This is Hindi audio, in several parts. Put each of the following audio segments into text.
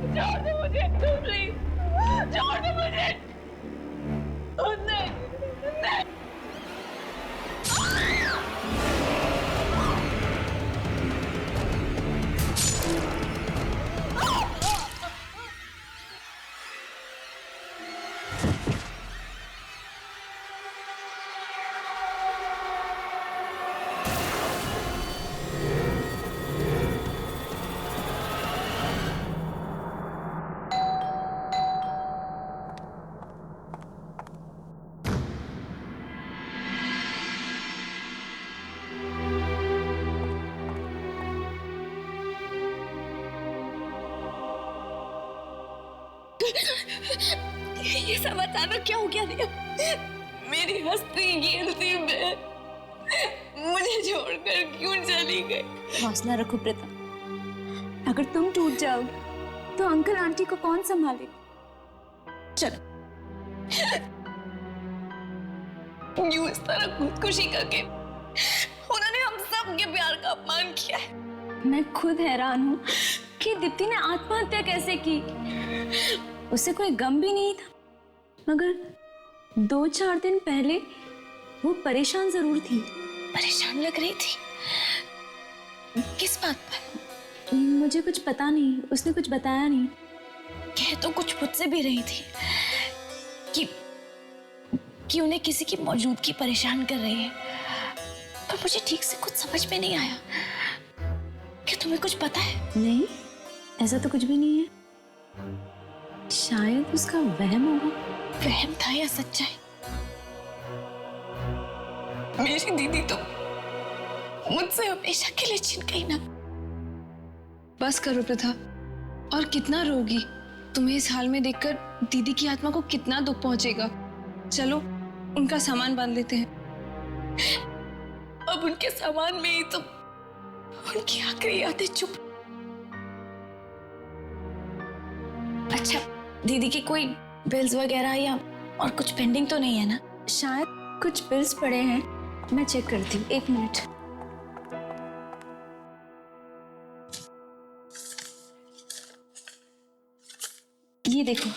छोड़ दो मुझे, प्लीज छोड़ दो मुझे। नहीं, नहीं। ये सब अचानक क्या हो गया रिया? मेरी हंसती खेलती बहन मुझे छोड़कर क्यों चली गई? हौसला रखो प्रीता, अगर तुम टूट जाओगे तो अंकल आंटी को कौन संभालेगा? चलो। यूं इस तरह खुदकुशी करके उन्होंने हम सब के प्यार का अपमान किया है। मैं खुद हैरान हूँ कि दीप्ति ने आत्महत्या कैसे की। उसे कोई गम भी नहीं था, मगर 2-4 दिन पहले वो परेशान जरूर थी। परेशान लग रही थी? किस बात पर? मुझे कुछ पता नहीं, उसने कुछ बताया नहीं। कह तो कुछ मुझसे भी रही थी कि उन्हें किसी की मौजूदगी परेशान कर रही है, पर मुझे ठीक से कुछ समझ में नहीं आया। क्या तुम्हें कुछ पता है? नहीं, ऐसा तो कुछ भी नहीं है। शायद उसका वहम होगा। वहम था या सच्चाई? मेरी दीदी तो मुझसे हमेशा के लिए छिन गई ना। बस करो प्रथा, और कितना रोगी? तुम्हें इस हाल में देखकर दीदी की आत्मा को कितना दुख पहुंचेगा। चलो उनका सामान बांध लेते हैं। अब उनके सामान में ही तो उनकी आखिरी यादें चुप। अच्छा, दीदी की कोई बिल्स वगैरह या और कुछ पेंडिंग तो नहीं है ना? शायद कुछ बिल्स पड़े हैं, मैं चेक करती हूँ। 1 मिनट। ये देखो,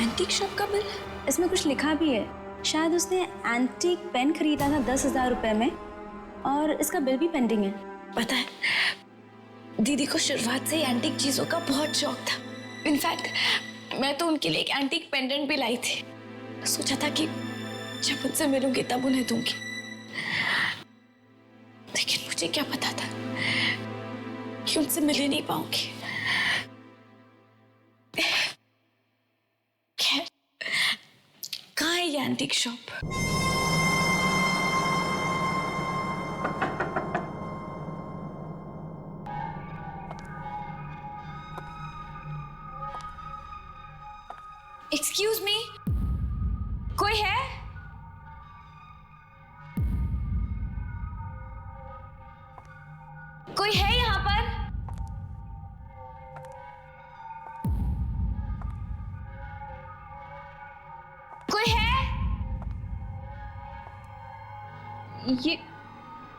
एंटीक शॉप का बिल? इसमें कुछ लिखा भी है। शायद उसने एंटीक पेन खरीदा था 10,000 रुपए में, और इसका बिल भी पेंडिंग है। पता है, दीदी को शुरुआत से एंटीक चीजों का बहुत शौक था। इनफैक्ट मैं तो उनके लिए एक एंटीक पेंडेंट भी लाई थी। सोचा था कि जब उनसे मिलूंगी तब उन्हें दूंगी, लेकिन मुझे क्या पता था कि उनसे मिल ही नहीं पाऊंगी। खैर, कहाँ है ये एंटीक शॉप? एक्सक्यूज मी, कोई है? कोई है यहाँ पर? कोई है?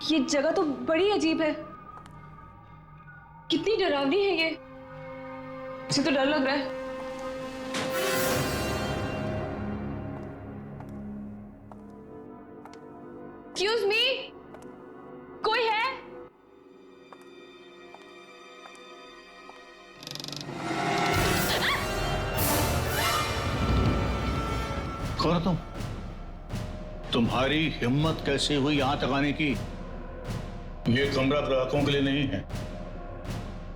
ये जगह तो बड़ी अजीब है। कितनी डरावनी है ये। मुझे तो डर लग रहा है। एक्सक्यूज मी, कोई है? कौन हो तुम? तुम्हारी हिम्मत कैसे हुई यहां तक आने की? ये कमरा ग्राहकों के लिए नहीं है,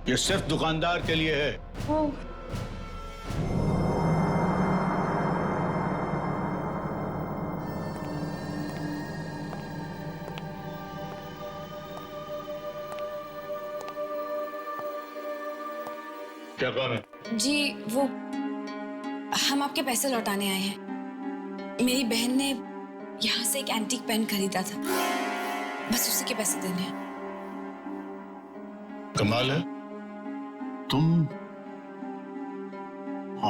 ये सिर्फ दुकानदार के लिए है। क्या काम है? जी वो हम आपके पैसे लौटाने आए हैं। मेरी बहन ने यहाँ से एक एंटीक पेन खरीदा था, बस उसी के पैसे देने हैं। कमाल है, तुम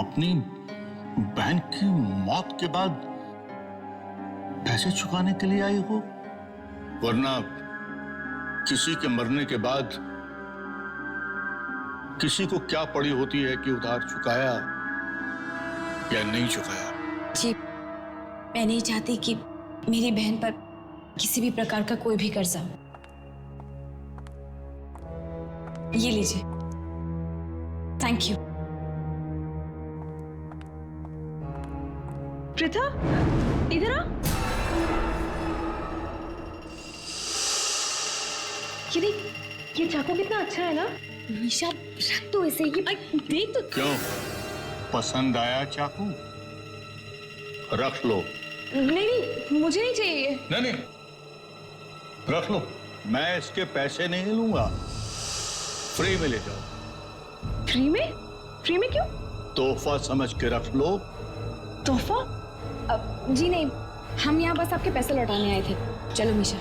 अपनी बहन की मौत के बाद पैसे चुकाने के लिए आई हो, वरना किसी के मरने के बाद किसी को क्या पड़ी होती है कि उधार चुकाया या नहीं चुकाया। जी मैं नहीं चाहती कि मेरी बहन पर किसी भी प्रकार का कोई भी कर्जा हो। ये लीजिए। Thank you. पृथा, इधर आ। ये देख, ये चाकू कितना अच्छा है ना। निशा रख तो ऐसे ही। देख तो। क्यों, पसंद आया चाकू? रख लो। नहीं, मुझे नहीं चाहिए। नहीं, रख लो, मैं इसके पैसे नहीं लूंगा, फ्री में ले जाओ। फ्री में? फ्री में क्यों? तोहफा समझ के रख लो। तोहफा? जी नहीं, हम यहाँ बस आपके पैसे लौटाने आए थे। चलो निशा।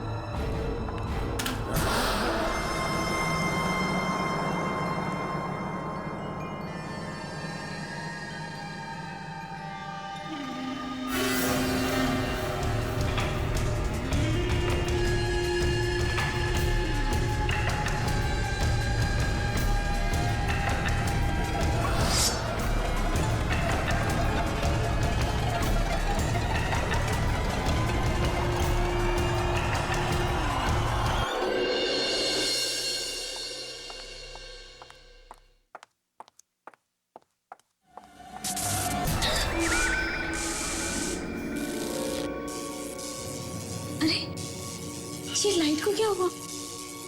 ये लाइट को क्या हुआ?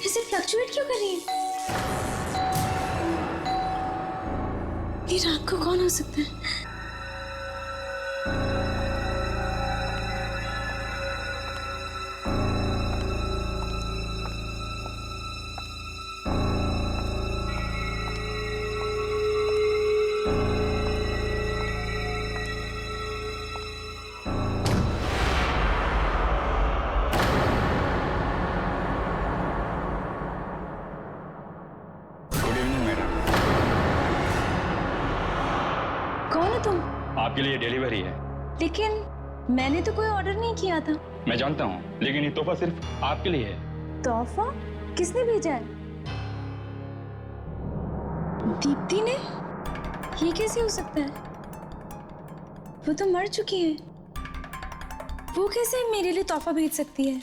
ऐसे फ्लक्चुएट क्यों कर रही है? ये रात को कौन हो सकता है? कौन है तुम? आपके लिए डिलीवरी है। लेकिन मैंने तो कोई ऑर्डर नहीं किया था। मैं जानता हूँ, लेकिन ये तोहफा सिर्फ आपके लिए है। तोहफा? किसने भेजा है? दीप्ति ने? ये कैसे हो सकता है? वो तो मर चुकी है। वो कैसे मेरे लिए तोहफा भेज सकती है?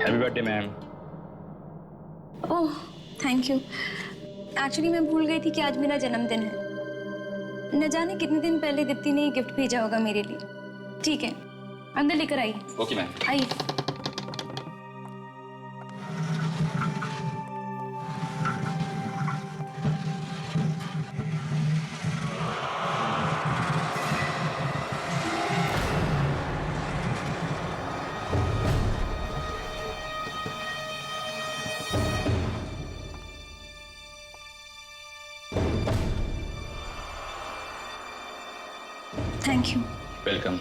Happy birthday ma'am. Oh, thank you. Actually मैं भूल गई थी कि आज मेरा जन्मदिन है। न जाने कितने दिन पहले दीप्ति ने गिफ्ट भेजा होगा मेरे लिए। ठीक है, अंदर लेकर आइए। Okay ma'am. आइए। Thank you. Welcome.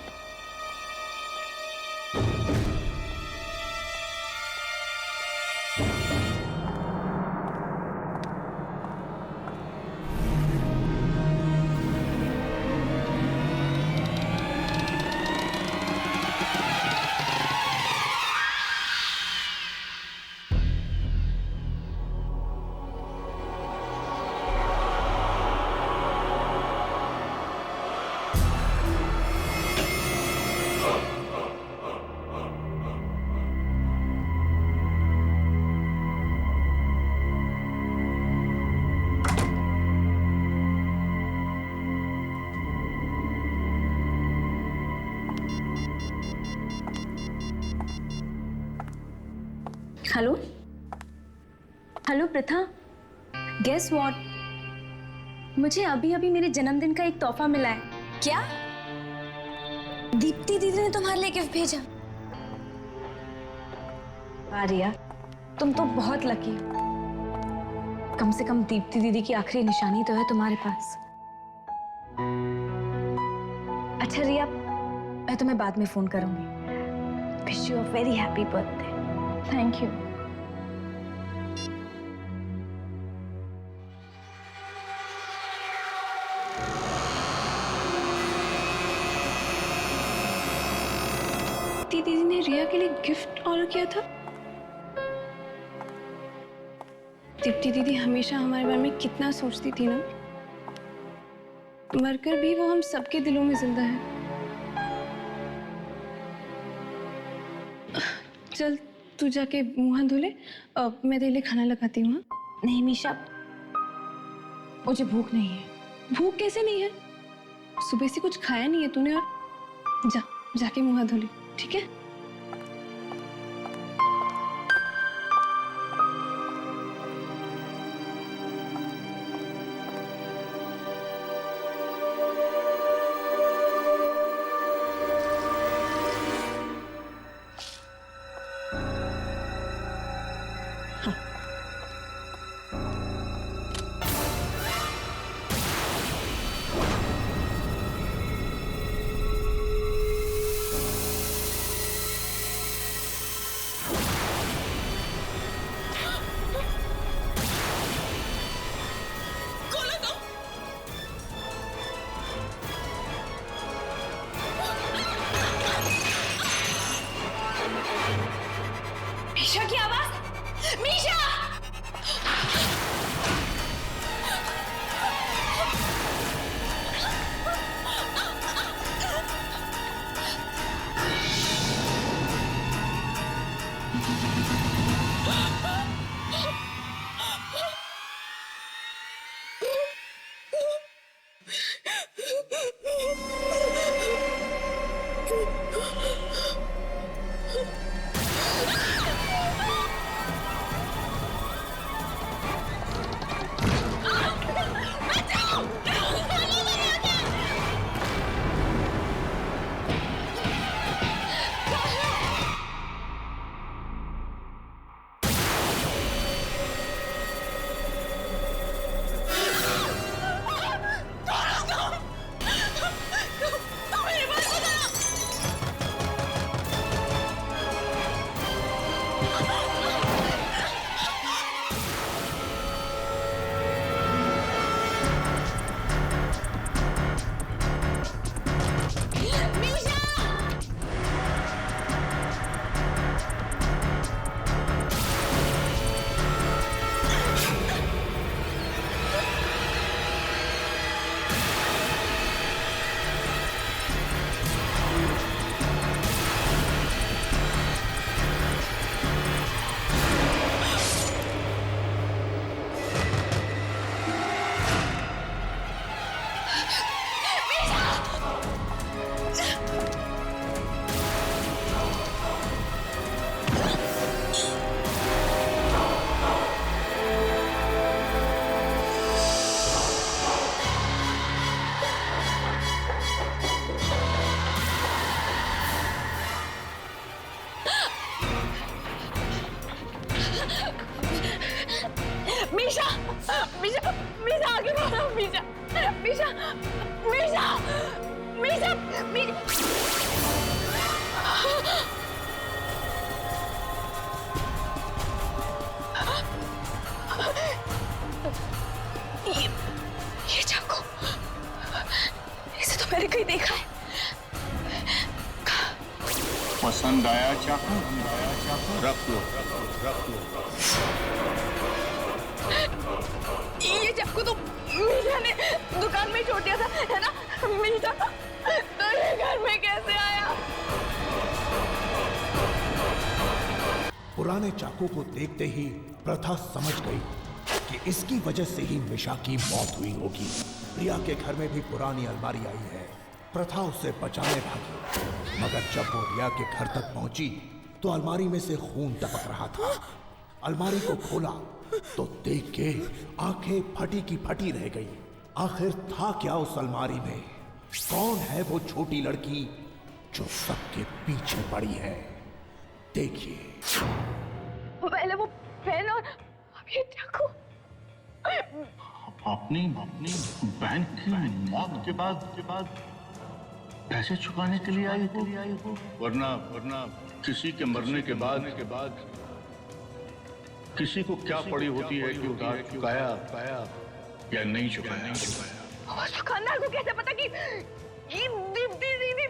Hello hello Pritha, guess what? मुझे अभी अभी मेरे जन्मदिन का एक तोहफा मिला है। क्या? दीप्ति दीदी ने तुम्हारे लिए गिफ्ट भेजा? आर्या, तुम तो बहुत लकी हो। कम से कम दीप्ति दीदी की आखिरी निशानी तो है तुम्हारे पास। अच्छा रिया, मैं तुम्हें बाद में फोन करूंगी। Wish you a very happy birthday. Thank you. दीदी ने रिया के लिए गिफ्ट ऑर्डर किया था। दीप्ति दीदी हमेशा हमारे बारे में कितना सोचती थी ना। मरकर भी वो हम सबके दिलों में जिंदा है। चल तू जाके मुंह हाथ धो ले, मैं तेरे लिए खाना लगाती हूँ। नहीं मीशा, मुझे भूख नहीं है। भूख कैसे नहीं है? सुबह से कुछ खाया नहीं है तूने। और जाके मुंह हाथ धो ले, ठीक है? मीशा की आवाज! मीशा! मीशा! मीशा! मीशा आगे बढ़ो! मीशा! मीशा! मीशा! मीशा! ये चाकू, इसे तो मैंने कहीं देखा है। पसंद आया चाकू? रख लो, रख लो। ये चाकू तो मीशा ने दुकान में छोड़ दिया था, है ना? मीशा तेरे घर में कैसे आया? पुराने चाकू को देखते ही प्रथा समझ गई कि इसकी वजह से ही मीशा की मौत हुई होगी। रिया के घर में भी पुरानी अलमारी आई है। प्रथा उसे बचाने भागी, मगर जब वो रिया के घर तक पहुंची तो अलमारी में से खून टपक रहा था। अलमारी को खोला तो देख के आंखें फटी की फटी रह गई। आखिर था क्या उस अलमारी में? कौन है वो छोटी लड़की जो सबके पीछे पड़ी है? देखिए। पहले वो बहन और अब ये डाकू। अपनी अपनी बहन की मौत के बाद पैसे चुकाने के लिए आई हो, वरना किसी के मरने के बाद किसी को क्या पड़ी होती है कि उधार चुकाया या नहीं चुकाया। उस दुकानदार को कैसे पता कि ये दीप्ति दीदी?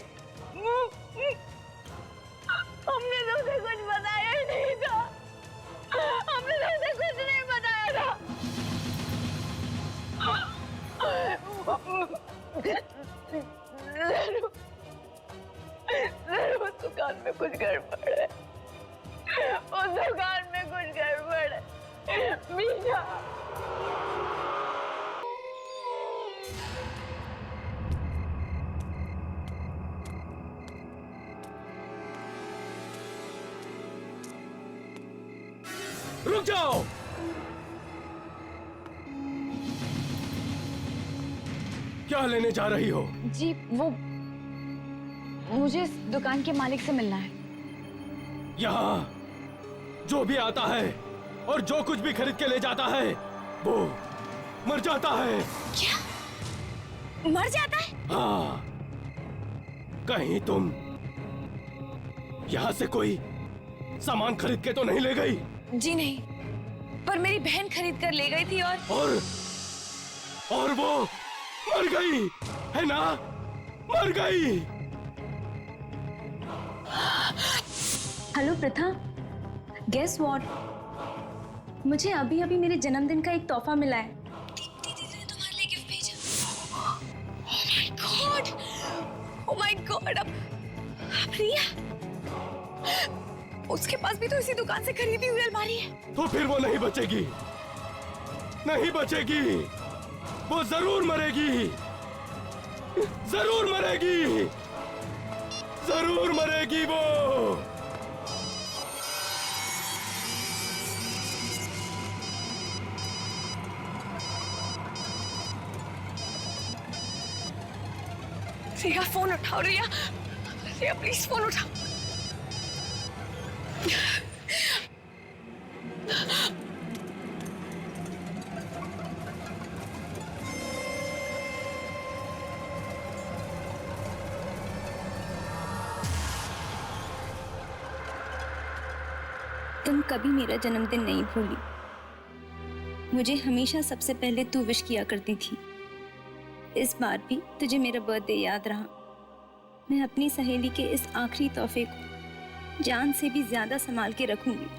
हमने तो उसे कुछ बताया ही नहीं था। हमने तो उसे कुछ नहीं बताया था। जरूर उस दुकान में कुछ गड़बड़ है। उस दुकान में कुछ गड़बड़ है। मीना, रुक जाओ। क्या लेने जा रही हो? जी वो मुझे इस दुकान के मालिक से मिलना है। यहाँ जो भी आता है और जो कुछ भी खरीद के ले जाता है वो मर जाता है। क्या? मर जाता है? हाँ, कहीं तुम यहाँ से कोई सामान खरीद के तो नहीं ले गई? जी नहीं, पर मेरी बहन खरीद कर ले गई थी और वो मर गई है ना? मर गई। हेलो प्रथा, गेस व्हाट? मुझे अभी अभी मेरे जन्मदिन का एक तोहफा मिला है। दीदी ने तुम्हारे लिए गिफ्ट भेजा। ओह माय गॉड, अब रिया, उसके पास भी तो इसी दुकान से खरीदी हुई अलमारी है। तो फिर वो नहीं बचेगी, नहीं बचेगी। वो जरूर मरेगी, जरूर मरेगी, जरूर मरेगी वो। रिया फोन उठाओ। रिया प्लीज फोन उठाओ। तुम कभी मेरा जन्मदिन नहीं भूली। मुझे हमेशा सबसे पहले तू विश किया करती थी। इस बार भी तुझे मेरा बर्थडे याद रहा। मैं अपनी सहेली के इस आखिरी तोहफे को जान से भी ज्यादा संभाल के रखूंगी।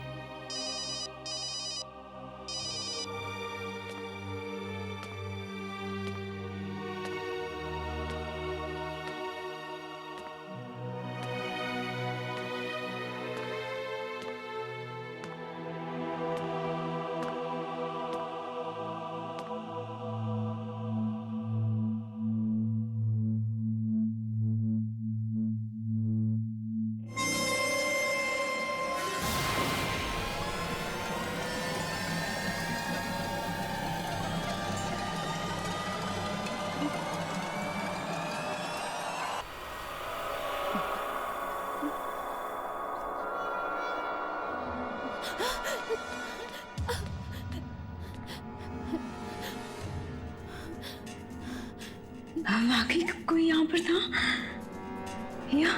वाकई कोई यहाँ पर था या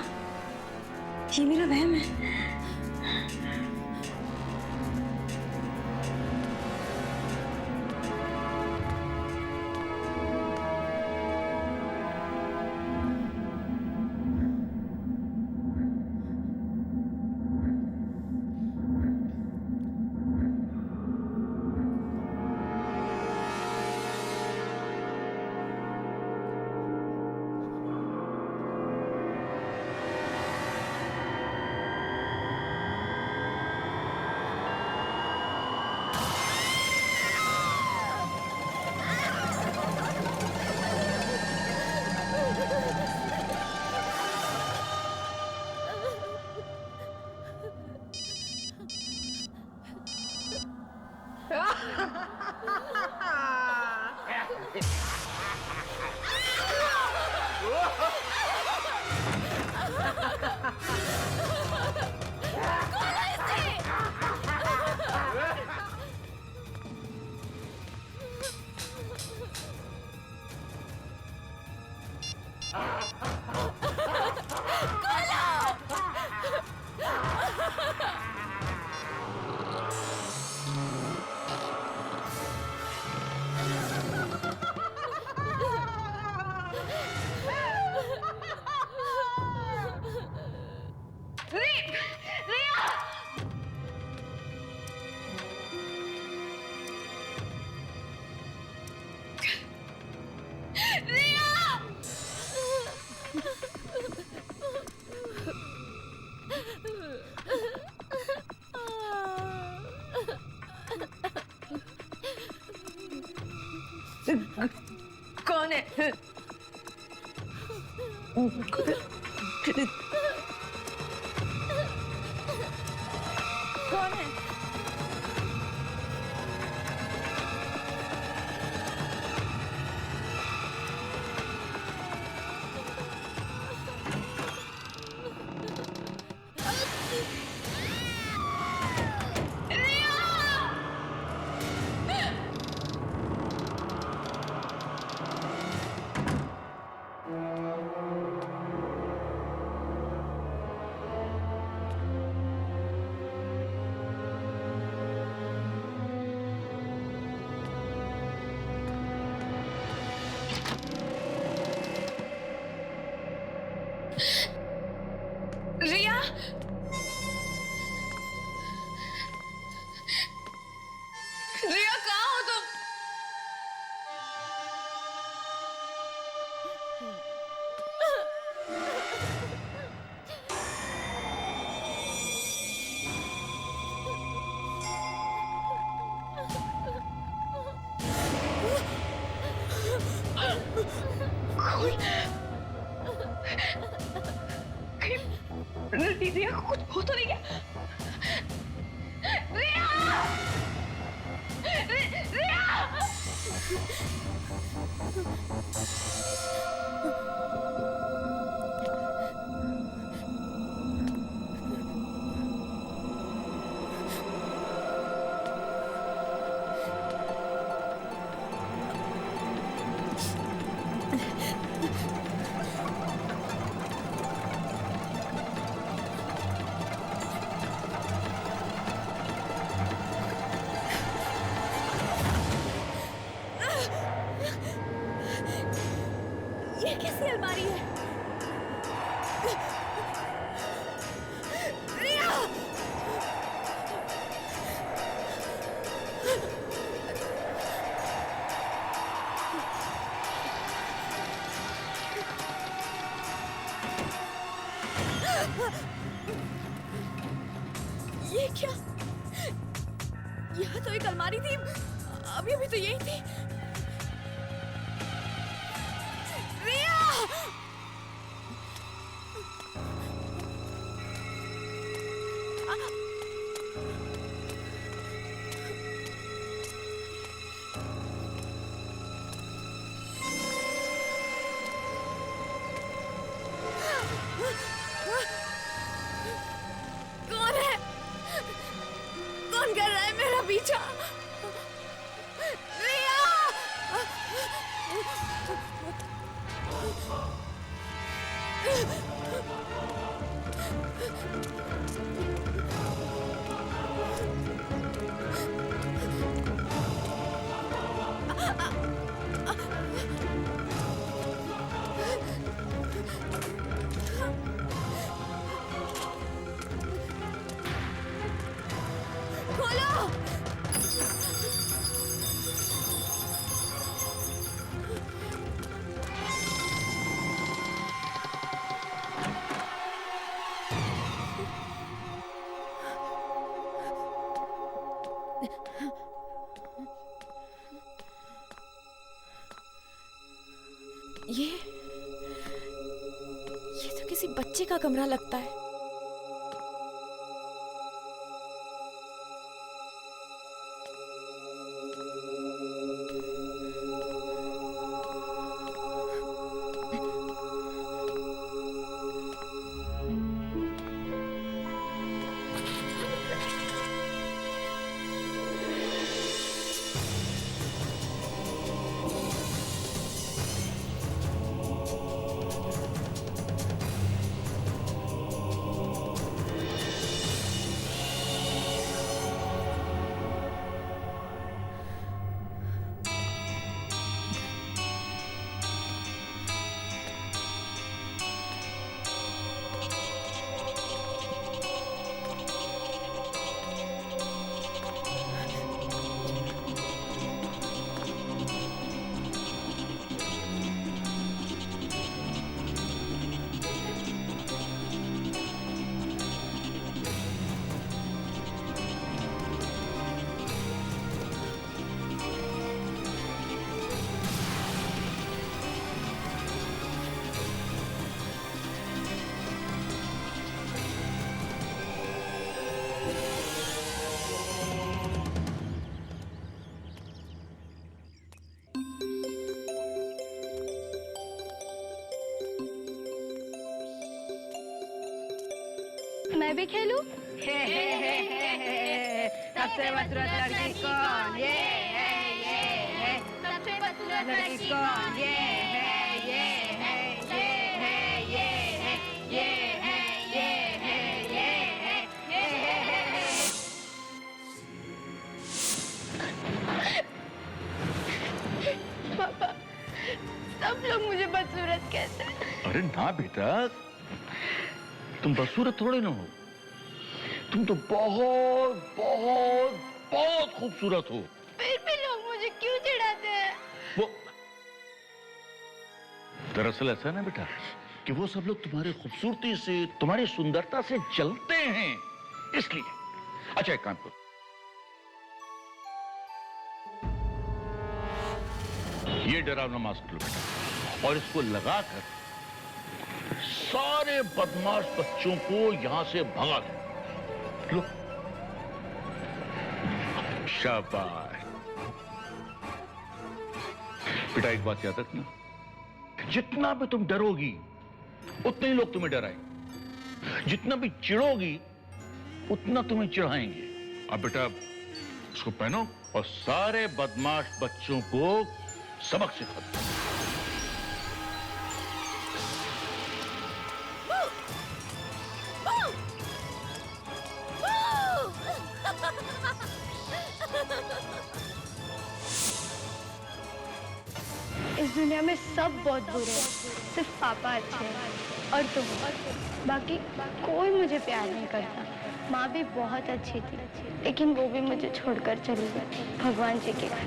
ये मेरा वहम है? कौन है? कौन है? रिया, रिया कहाँ हो तुम? रिया कुछ हो तो नहीं गया? रिया! रिया! ये कैसी अलमारी है? रिया! ये क्या? यहाँ तो एक अलमारी थी, अभी अभी तो यही थी। रिया! कौन है? कौन कर रहा है मेरा पीछा? रिया! खोलो! ये तो किसी बच्चे का कमरा लगता है। मैं भी खेलूं? सबसे बदसूरत लड़की कौन? ये है। सबसे बदसूरत लड़की कौन? ये है। ये है। ये है। ये है। ये है। ये है। ये है। ये है। पापा, सब लोग मुझे बदसूरत कहते हैं। अरे ना बेटा, तुम बदसूरत थोड़े ना हो, तुम तो बहुत बहुत बहुत खूबसूरत हो। फिर भी लोग मुझे क्यों चिढ़ाते हैं? वो दरअसल ऐसा ना बेटा कि वो सब लोग तुम्हारी खूबसूरती से, तुम्हारी सुंदरता से जलते हैं, इसलिए। अच्छा एक काम करो, ये डरावना मास्क लो बेटा और इसको लगाकर सारे बदमाश बच्चों को यहां से भगा दो। लो, शाबाश बेटा। एक बात याद रखना, जितना भी तुम डरोगी उतने ही लोग तुम्हें डराएंगे, जितना भी चिढ़ोगी उतना तुम्हें चिढ़ाएंगे। अब बेटा इसको पहनो और सारे बदमाश बच्चों को सबक सिखा दो। इस दुनिया में सब बहुत बुरे हैं, सिर्फ पापा अच्छे हैं और तुम। बाकी कोई मुझे प्यार नहीं करता। माँ भी बहुत अच्छी थी, लेकिन वो भी मुझे छोड़कर चली गई भगवान जी के घर।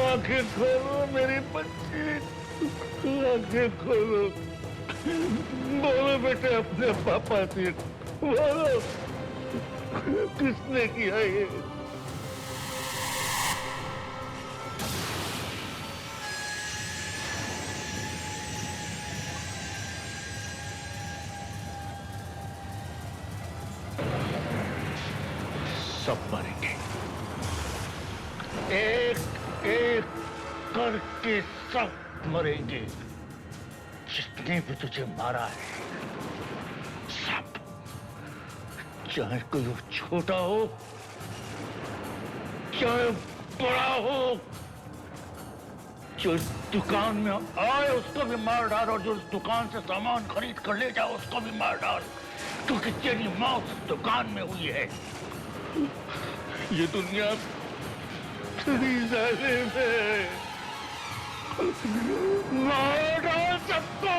आंखें खोलो मेरी बच्ची, आंखें खोलो। बोलो बेटे अपने पापा से, बोलो किसने किया ये? सब मरेंगे, एक एक करके सब मरेंगे। जितने भी तुझे मारा है सब, चाहे कोई वो छोटा हो चाहे बड़ा हो, जो इस दुकान में आए उसको भी मार डाल और जो इस दुकान से सामान खरीद कर ले जाओ उसको भी मार डाल, क्योंकि तेरी मौत इस दुकान में हुई है। ये दुनिया तेरी जालिम है, मार डाल सबको,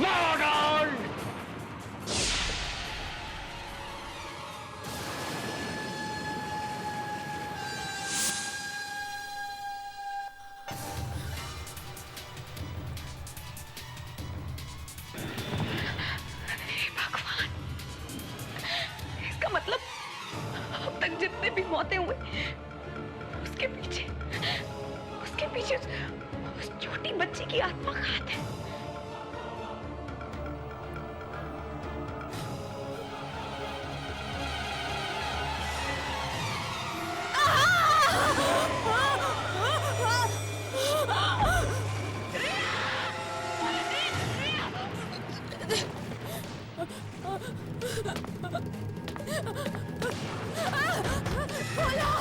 मार डाल। इसका मतलब अब तक जितने भी मौतें हुए उसके पीछे उस छोटी बच्ची की आत्मा का हाथ है। खोलो!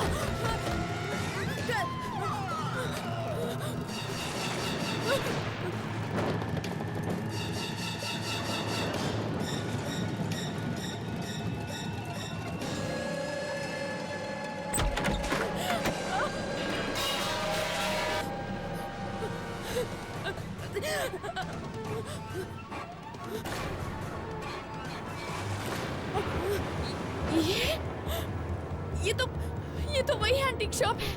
ये तो वही एंटीक शॉप है।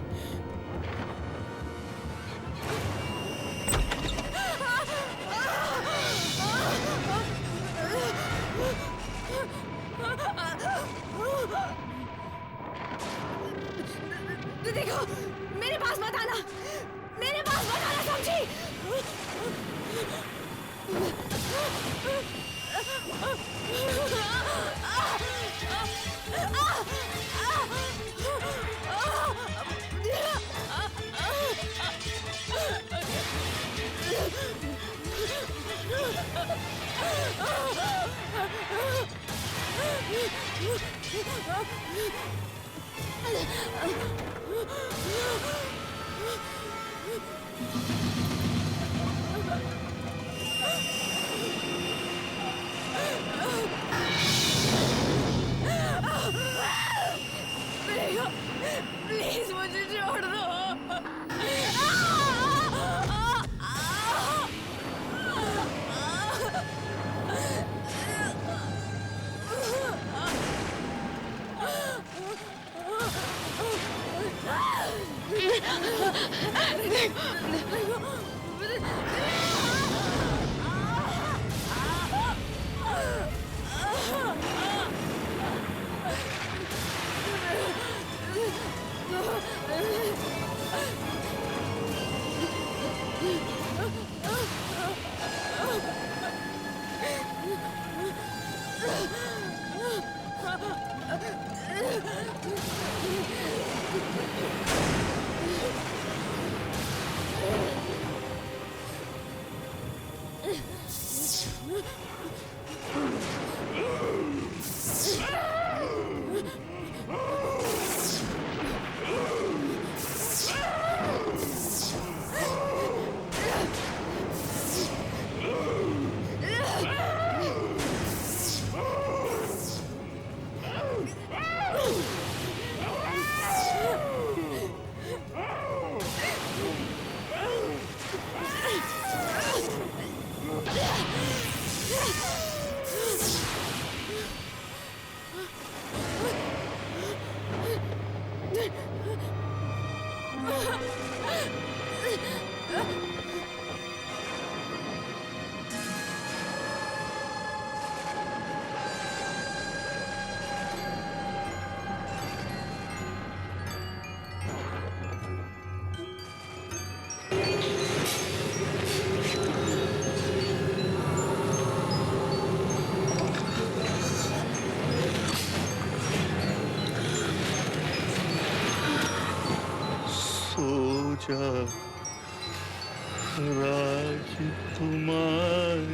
देखो, मेरे पास मत आना, मेरे पास मत आना, समझी? प्लीज मुझे छोड़ दो। राजकुमार